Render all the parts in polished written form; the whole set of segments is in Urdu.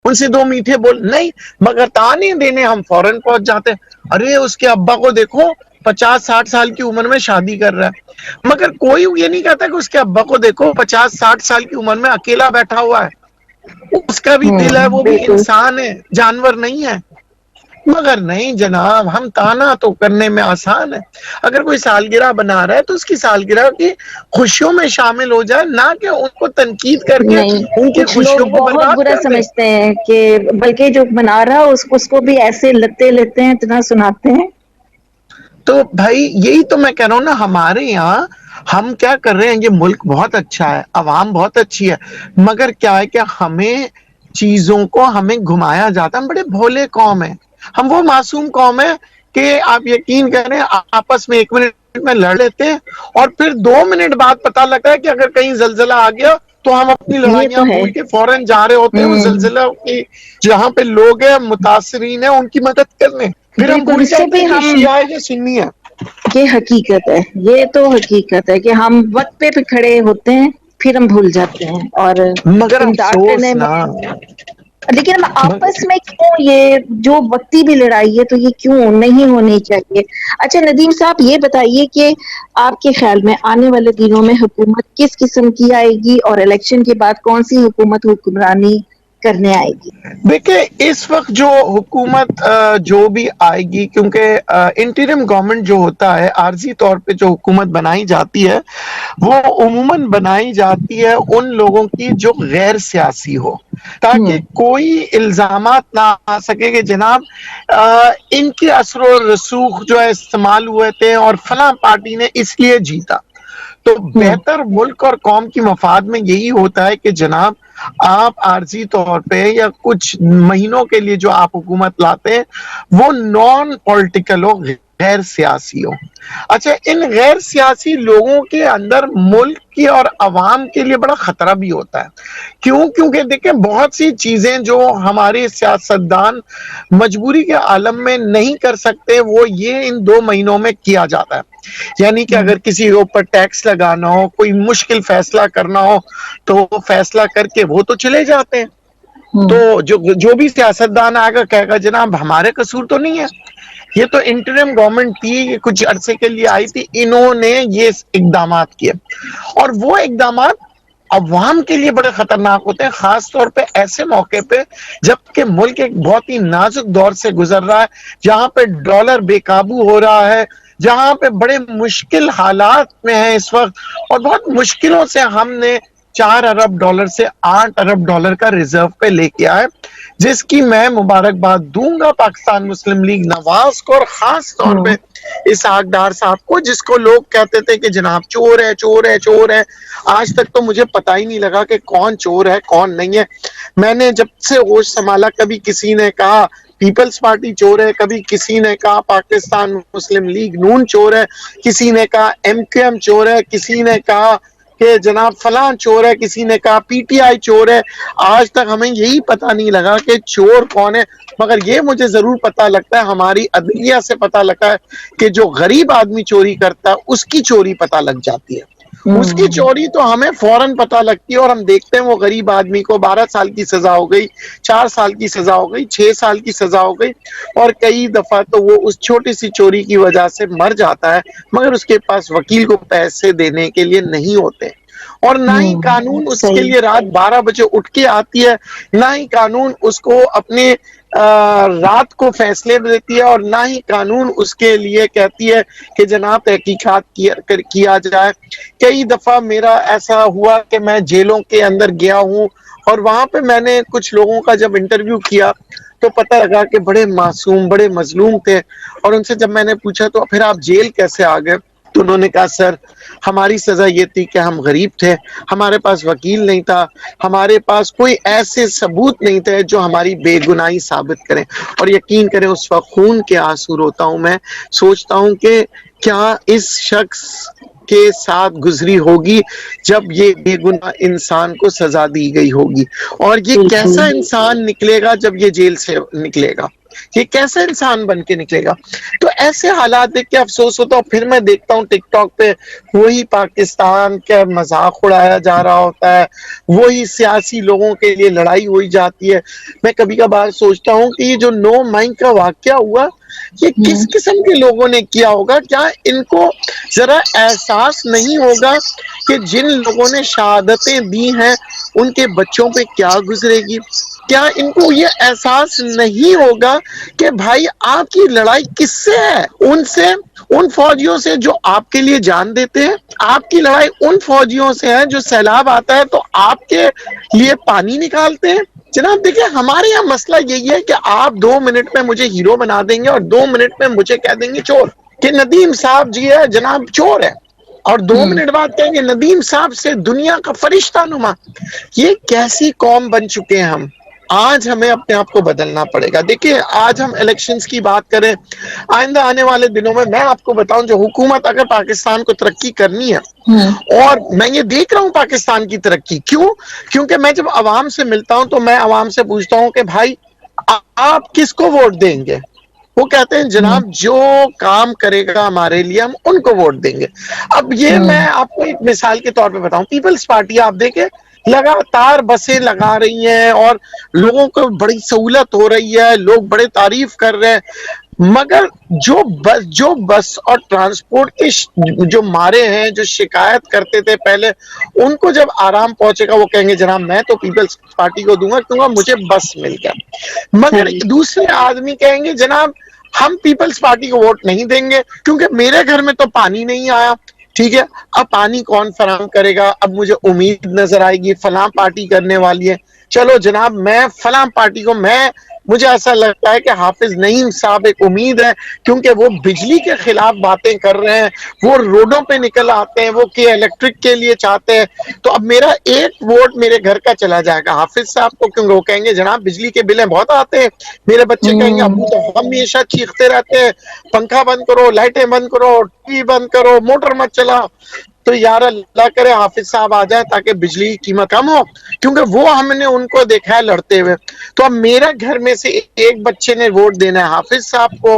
ان سے دو میٹھے بول نہیں، مگر تانے دینے ہم فوراً پہنچ جاتے ہیں، ارے اس کے ابا کو دیکھو 50-60 سال کی عمر میں شادی کر رہا ہے، مگر کوئی یہ نہیں کہتا کہ اس کے ابا کو دیکھو 50-60 سال کی عمر میں اکیلا بیٹھا ہوا ہے، اس کا بھی دل ہے، وہ بھی بالکل انسان ہے، جانور نہیں ہے۔ مگر نہیں جناب، ہم تانا تو کرنے میں آسان ہے، اگر کوئی سالگرہ بنا رہا ہے تو اس کی سالگرہ کی خوشیوں میں شامل ہو جائے، نہ کہ ان کو تنقید کر کے نہیں، ان کی کچھ لوگ خوشیوں کو بہت برباد برا کر دے۔ سمجھتے ہیں کہ بلکہ جو بنا رہا اس کو بھی ایسے لتے لیتے ہیں، اتنا سناتے ہیں۔ تو بھائی یہی تو میں کہہ رہا ہوں نا، ہمارے یہاں ہم کیا کر رہے ہیں، یہ ملک بہت اچھا ہے، عوام بہت اچھی ہے، مگر کیا ہے کہ ہمیں چیزوں کو ہمیں گھمایا جاتا ہے، ہم بڑے بھولے قوم ہیں، ہم وہ معصوم قوم ہے کہ آپ یقین کریں آپس میں 1 منٹ میں لڑ لیتے ہیں، اور پھر 2 منٹ بعد پتا لگتا ہے کہ اگر کہیں زلزلہ آ گیا تو ہم اپنی یہ لڑائیاں تو ہے۔ بھول کے فوراً جا رہے ہوتے ہیں اس زلزلہ کی جہاں پہ لوگ ہیں متاثرین ہیں ان کی مدد کرنے، پھر ہم بالکل، بھول اس سے جاتے بھی ہیں کہ ہم، شیعہ ہے یا سنی ہے۔ یہ حقیقت ہے، یہ تو حقیقت ہے کہ ہم وقت پہ کھڑے ہوتے ہیں پھر ہم بھول جاتے ہیں، اور مگر امداد افسوس کرنے میں، نا، لیکن ہم آپس میں کیوں یہ جو وقتی بھی لڑائی ہے تو یہ کیوں نہیں ہونی چاہیے؟ اچھا ندیم صاحب یہ بتائیے کہ آپ کے خیال میں آنے والے دنوں میں حکومت کس قسم کی آئے گی، اور الیکشن کے بعد کون سی حکومت حکمرانی کرنے آئے گی؟ دیکھیں اس وقت جو حکومت جو بھی آئے گی، کیونکہ انٹرم گورنمنٹ جو ہوتا ہے عارضی طور پہ جو حکومت بنائی جاتی ہے وہ عموماً بنائی جاتی ہے ان لوگوں کی جو غیر سیاسی ہو، تاکہ کوئی الزامات نہ آ سکے کہ جناب ان کے اثر و رسوخ جو ہے استعمال ہوئے تھے اور فلاں پارٹی نے اس لیے جیتا۔ تو بہتر ملک اور قوم کی مفاد میں یہی ہوتا ہے کہ جناب آپ عارضی طور پہ یا کچھ مہینوں کے لیے جو آپ حکومت لاتے ہیں وہ نان پولیٹیکل ہو، غیر سیاسی ہو۔ اچھا ان غیر سیاسی لوگوں کے اندر ملک کی اور عوام کے لیے بڑا خطرہ بھی ہوتا ہے، کیوں؟ کیونکہ دیکھیں بہت سی چیزیں جو ہمارے سیاستدان مجبوری کے عالم میں نہیں کر سکتے وہ یہ ان 2 مہینوں میں کیا جاتا ہے، یعنی کہ اگر کسی کے اوپر ٹیکس لگانا ہو، کوئی مشکل فیصلہ کرنا ہو تو وہ فیصلہ کر کے وہ تو چلے جاتے ہیں، تو جو بھی سیاستدان آئے گا کہے گا جناب ہمارے قصور تو نہیں ہے، یہ تو انٹرم گورنمنٹ تھی، یہ کچھ عرصے کے لیے آئی تھی، انہوں نے یہ اقدامات کیے، اور وہ اقدامات عوام کے لیے بڑے خطرناک ہوتے ہیں، خاص طور پہ ایسے موقع پہ جبکہ ملک ایک بہت ہی نازک دور سے گزر رہا ہے، جہاں پہ ڈالر بے قابو ہو رہا ہے، جہاں پہ بڑے مشکل حالات میں ہیں اس وقت، اور بہت مشکلوں سے ہم نے $4 ارب سے $8 ارب کا ریزرو پہ لے کے آئے، جس کی میں مبارکباد دوں گا پاکستان مسلم لیگ نواز کو، اور خاص طور پہ اسحاق ڈار صاحب کو، جس کو لوگ کہتے تھے کہ جناب چور ہے چور ہے چور ہے، آج تک تو مجھے پتہ ہی نہیں لگا کہ کون چور ہے کون نہیں ہے۔ میں نے جب سے ہوش سنبھالا کبھی کسی نے کہا پیپلز پارٹی چور ہے، کبھی کسی نے کہا پاکستان مسلم لیگ نون چور ہے، کسی نے کہا MQM چور ہے، کسی نے کہا کہ جناب فلاں چور ہے، کسی نے کہا PTI چور ہے، آج تک ہمیں یہی پتہ نہیں لگا کہ چور کون ہے، مگر یہ مجھے ضرور پتہ لگتا ہے، ہماری عدلیہ سے پتہ لگتا ہے کہ جو غریب آدمی چوری کرتا ہے اس کی چوری پتہ لگ جاتی ہے، اس کی چوری تو ہمیں فوراً پتہ لگتی ہے، اور ہم دیکھتے ہیں وہ غریب آدمی کو 12 سال کی سزا ہو گئی، 4 سال کی سزا ہو گئی، 6 سال کی سزا ہو گئی، اور کئی دفعہ تو وہ اس چھوٹی سی چوری کی وجہ سے مر جاتا ہے، مگر اس کے پاس وکیل کو پیسے دینے کے لیے نہیں ہوتے، اور نہ ہی قانون اس کے صحیح۔ لیے رات 12 بجے اٹھ کے آتی ہے، نہ ہی قانون اس کو اپنے رات کو فیصلے دیتی ہے، اور نہ ہی قانون اس کے لیے کہتی ہے کہ جناب تحقیقات کیا جائے۔ کئی دفعہ میرا ایسا ہوا کہ میں جیلوں کے اندر گیا ہوں، اور وہاں پہ میں نے کچھ لوگوں کا جب انٹرویو کیا تو پتہ لگا کہ بڑے معصوم بڑے مظلوم تھے، اور ان سے جب میں نے پوچھا تو پھر آپ جیل کیسے آ گئے تو انہوں نے کہا سر ہماری سزا یہ تھی کہ ہم غریب تھے، ہمارے پاس وکیل نہیں تھا، ہمارے پاس کوئی ایسے ثبوت نہیں تھے جو ہماری بے گناہی ثابت کریں، اور یقین کریں اس وقت خون کے آنسو روتا ہوں، میں سوچتا ہوں کہ کیا اس شخص کے ساتھ گزری ہوگی جب یہ بے گناہ انسان کو سزا دی گئی ہوگی، اور یہ بالکل کیسا انسان نکلے گا جب یہ جیل سے نکلے گا۔ یہ کیسا انسان بن کے نکلے گا؟ تو ایسے حالات دیکھ کے افسوس ہوتا ہے. پھر میں دیکھتا ہوں ٹک ٹاک پہ وہی پاکستان کا مذاق اڑایا جا رہا ہوتا ہے, وہی سیاسی لوگوں کے لیے لڑائی ہوئی جاتی ہے. میں کبھی کبھار سوچتا ہوں کہ یہ جو 9 مئی کا واقعہ ہوا یہ کس قسم کے لوگوں نے کیا ہوگا؟ کیا ان کو ذرا احساس نہیں ہوگا کہ جن لوگوں نے شہادتیں دی ہیں ان کے بچوں پہ کیا گزرے گی؟ کیا ان کو یہ احساس نہیں ہوگا کہ بھائی آپ کی لڑائی کس سے ہے؟ ان سے, ان فوجیوں سے جو آپ کے لیے جان دیتے ہیں. آپ کی لڑائی ان فوجیوں سے ہے جو سیلاب آتا ہے تو آپ کے لیے پانی نکالتے ہیں. جناب دیکھیں ہمارے یہاں مسئلہ یہی ہے کہ آپ 2 منٹ میں مجھے ہیرو بنا دیں گے اور 2 منٹ میں مجھے کہہ دیں گے چور, کہ ندیم صاحب جی ہے جناب چور ہے, اور 2 منٹ بعد کہیں گے ندیم صاحب سے دنیا کا فرشتہ نما. یہ کیسی قوم بن چکے ہیں ہم؟ آج ہمیں اپنے آپ کو بدلنا پڑے گا. دیکھیں آج ہم الیکشنز کی بات کریں, آئندہ آنے والے دنوں میں آپ کو بتاؤں جو حکومت اگر پاکستان کو ترقی کرنی ہے, اور میں یہ دیکھ رہا ہوں پاکستان کی ترقی, کیونکہ میں جب عوام سے ملتا ہوں تو میں عوام سے پوچھتا ہوں کہ بھائی آپ کس کو ووٹ دیں گے؟ وہ کہتے ہیں جناب جو کام کرے گا ہمارے لیے ہم ان کو ووٹ دیں گے. اب یہ میں آپ کو ایک مثال کے طور پہ بتاؤں, پیپلز پارٹی آپ دیکھیں لگاتار بسیں لگا رہی ہیں اور لوگوں کو بڑی سہولت ہو رہی ہے, لوگ بڑے تعریف کر رہے ہیں, مگر جو بس اور ٹرانسپورٹ کے جو مارے ہیں, جو شکایت کرتے تھے پہلے, ان کو جب آرام پہنچے گا وہ کہیں گے جناب میں تو پیپلز پارٹی کو دوں گا کیونکہ مجھے بس مل گیا. مگر دوسرے آدمی کہیں گے جناب ہم پیپلز پارٹی کو ووٹ نہیں دیں گے کیونکہ میرے گھر میں تو پانی نہیں آیا. ٹھیک ہے, اب پانی کون فراہم کرے گا؟ اب مجھے امید نظر آئے گی فلاں پارٹی کرنے والی ہے, چلو جناب میں فلاں پارٹی کو, مجھے ایسا لگتا ہے کہ حافظ نعیم صاحب ایک امید ہے کیونکہ وہ بجلی کے خلاف باتیں کر رہے ہیں, وہ روڈوں پہ نکل آتے ہیں, وہ کہ الیکٹرک کے لیے چاہتے ہیں, تو اب میرا ایک ووٹ میرے گھر کا چلا جائے گا حافظ صاحب کو, کیونکہ وہ کہیں گے جناب بجلی کے بلیں بہت آتے ہیں. میرے بچے کہیں گے ابو تو ہمیشہ چیختے رہتے ہیں پنکھا بند کرو, لائٹیں بند کرو, ٹی وی بند کرو, موٹر مت چلا. تو یار اللہ کرے حافظ صاحب آ جائے تاکہ بجلی کی قیمت کم ہو, کیونکہ وہ ہم نے ان کو دیکھا ہے لڑتے ہوئے. تو اب میرے گھر میں سے ایک بچے نے ووٹ دینا ہے حافظ صاحب کو,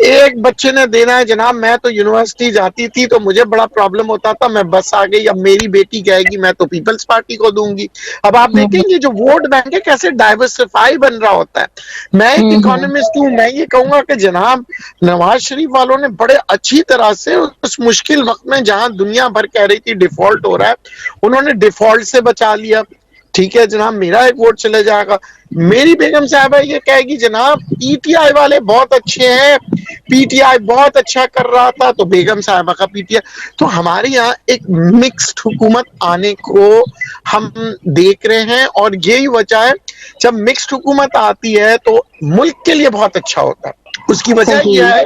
ایک بچے نے دینا ہے جناب میں تو یونیورسٹی جاتی تھی تو مجھے بڑا پرابلم ہوتا تھا, میں بس آ گئی اب میری بیٹی کہے گی میں تو پیپلز پارٹی کو دوں گی. اب آپ دیکھیں گے جو ووٹ بینک ہے کیسے ڈائیورسفائی بن رہا ہوتا ہے. میں ایک اکانومسٹ ہوں, میں یہ کہوں گا کہ جناب نواز شریف والوں نے بڑے اچھی طرح سے اس مشکل وقت میں جہاں دنیا بھر کہہ رہی تھی ڈیفالٹ ہو رہا ہے, انہوں نے ڈیفالٹ سے بچا لیا. ٹھیک ہے جناب میرا ایک ووٹ چلے جائے گا. میری بیگم صاحبہ یہ کہے گی جناب پی ٹی آئی والے بہت اچھے ہیں, پی ٹی آئی بہت اچھا کر رہا تھا تو بیگم صاحبہ کا پی ٹی آئی. تو ہمارے یہاں ایک مکسڈ حکومت آنے کو ہم دیکھ رہے ہیں, اور یہی وجہ ہے جب مکسڈ حکومت آتی ہے تو ملک کے لیے بہت اچھا ہوتا ہے. اس کی وجہ یہ ہے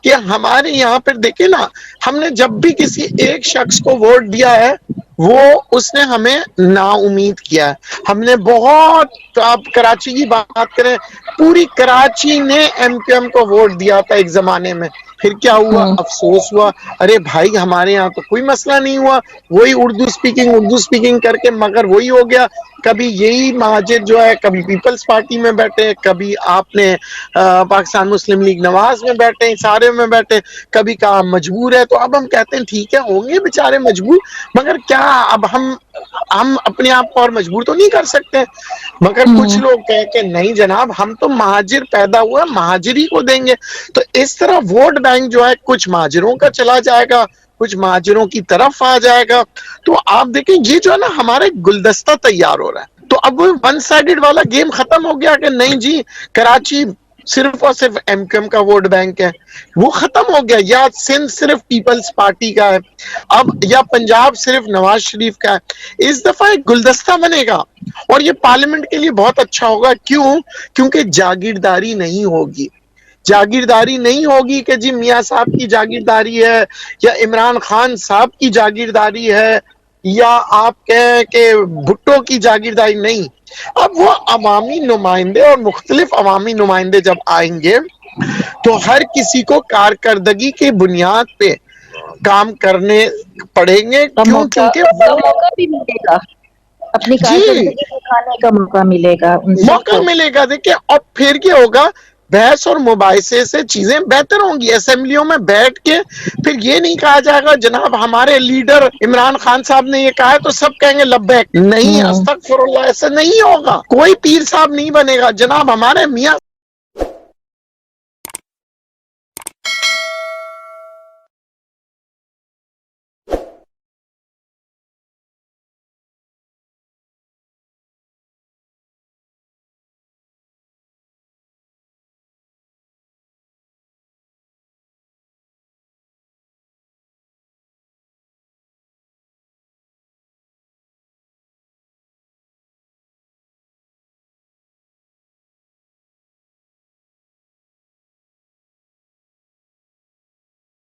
کہ ہمارے یہاں پہ دیکھیں نا, ہم نے جب بھی کسی ایک شخص کو ووٹ دیا ہے وہ اس نے ہمیں نا امید کیا ہے. ہم نے بہت, آپ کراچی کی بات کریں پوری کراچی نے ایم کیو ایم کو ووٹ دیا تھا ایک زمانے میں, پھر کیا ہوا افسوس ہوا, ارے بھائی ہمارے یہاں تو کوئی مسئلہ نہیں ہوا, وہی اردو اسپیکنگ کر کے مگر وہی ہو گیا. کبھی یہی مہاجر جو ہے کبھی پیپلز پارٹی میں بیٹھے, کبھی آپ نے پاکستان مسلم لیگ نواز میں بیٹھے, سارے میں بیٹھے, کبھی کہا مجبور ہے. تو اب ہم کہتے ہیں ٹھیک ہے ہوں گے بےچارے مجبور, مگر کیا اب ہم اپنے آپ کو اور مجبور تو نہیں کر سکتے. مگر کچھ لوگ کہیں کہ نہیں جناب ہم تو مہاجر پیدا ہوا مہاجری کو دیں گے. تو اس طرح ووٹ بینک جو ہے کچھ مہاجروں کا چلا جائے گا, کچھ مہاجروں کی طرف آ جائے گا. تو آپ دیکھیں یہ جو ہے نا ہمارا گلدستہ تیار ہو رہا ہے. تو اب وہ ون سائیڈڈ والا گیم ختم ہو گیا کہ نہیں جی کراچی صرف اور صرف ایم کیو ایم کا ووٹ بینک ہے, وہ ختم ہو گیا. یا سندھ صرف پیپلز پارٹی کا ہے اب, یا پنجاب صرف نواز شریف کا ہے. اس دفعہ ایک گلدستہ بنے گا اور یہ پارلیمنٹ کے لیے بہت اچھا ہوگا. کیونکہ جاگیرداری نہیں ہوگی. جاگیرداری نہیں ہوگی کہ جی میاں صاحب کی جاگیرداری ہے یا عمران خان صاحب کی جاگیرداری ہے یا آپ کہیں کہ بھٹو کی جاگیرداری نہیں. اب وہ عوامی نمائندے اور مختلف عوامی نمائندے جب آئیں گے تو ہر کسی کو کارکردگی کی بنیاد پہ کام کرنے پڑیں گے. کیوں؟ کیونکہ موقع بھی ملے گا, اپنی جی کارکردگی دکھانے کا موقع ملے گا ان سب موقع کو. ملے گا. دیکھیں اور پھر کیا ہوگا, بحث اور مباحثے سے چیزیں بہتر ہوں گی. اسمبلیوں میں بیٹھ کے پھر یہ نہیں کہا جائے گا جناب ہمارے لیڈر عمران خان صاحب نے یہ کہا ہے تو سب کہیں گے لبیک. نہیں، استغفر اللہ، ایسا نہیں ہوگا. کوئی پیر صاحب نہیں بنے گا. جناب ہمارے میاں